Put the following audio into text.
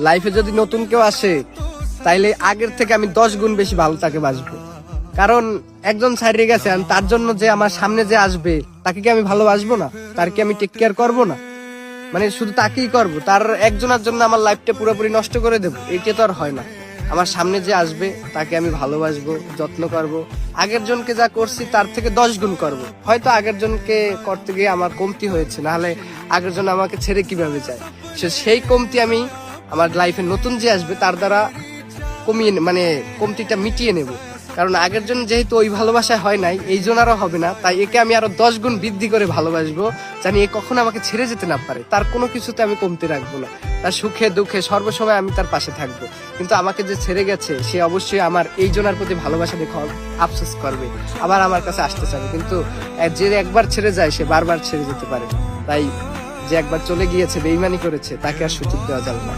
লাইফে যদি নতুন কেউ আসে তাইলে আগের থেকে আমি 10 গুণ বেশি ভালো তাকে বাসবো। কারণ একজন ছাড়িয়ে গেছে, তার জন্য যে আমার সামনে যে আসবে তাকে কি আমি ভালোবাসবো না? তার কি আমি টেক কেয়ার করবো না? মানে শুধু তাকেই করব, তার একজনের জন্য আমার লাইফটা পুরোপুরি নষ্ট করে দেবো? এইটা তো আর হয় না। আমার সামনে যে আসবে তাকে আমি ভালোবাসবো, যত্ন করব। আগের জনকে যা করছি তার থেকে 10 গুণ করব। হয়তো আগের জনকে করতে গিয়ে আমার কমতি হয়েছে, নাহলে আগের জন আমাকে ছেড়ে কিভাবে যায়? সেই কমতি আমি আমার লাইফে নতুন যে আসবে তার দ্বারা কমিয়ে মানে কমতিটা মিটিয়ে নেব। কারণ আগের জন্য যেহেতু ওই ভালোবাসায় হয় নাই, এই জন্য আরো হবে না, তাই একে আমি আরো 10 গুণ বৃদ্ধি করে ভালোবাসবো, জানি এ কখনো আমাকে ছেড়ে যেতে না পারে। তার কোনো কিছুতে আমি কমতি রাখবো না, তার সুখে দুঃখে সর্বসময় আমি তার পাশে থাকবো। কিন্তু আমাকে যে ছেড়ে গেছে সে অবশ্যই আমার এই জনের প্রতি ভালোবাসা দেখে আফসোস করবে, আবার আমার কাছে আসতে চাবে। কিন্তু যে একবার ছেড়ে যায় সে বারবার ছেড়ে যেতে পারে। তাই যে একবার চলে গিয়েছে, বেইমানি করেছে, তাকে আর সুযোগ দেওয়া যাবে না।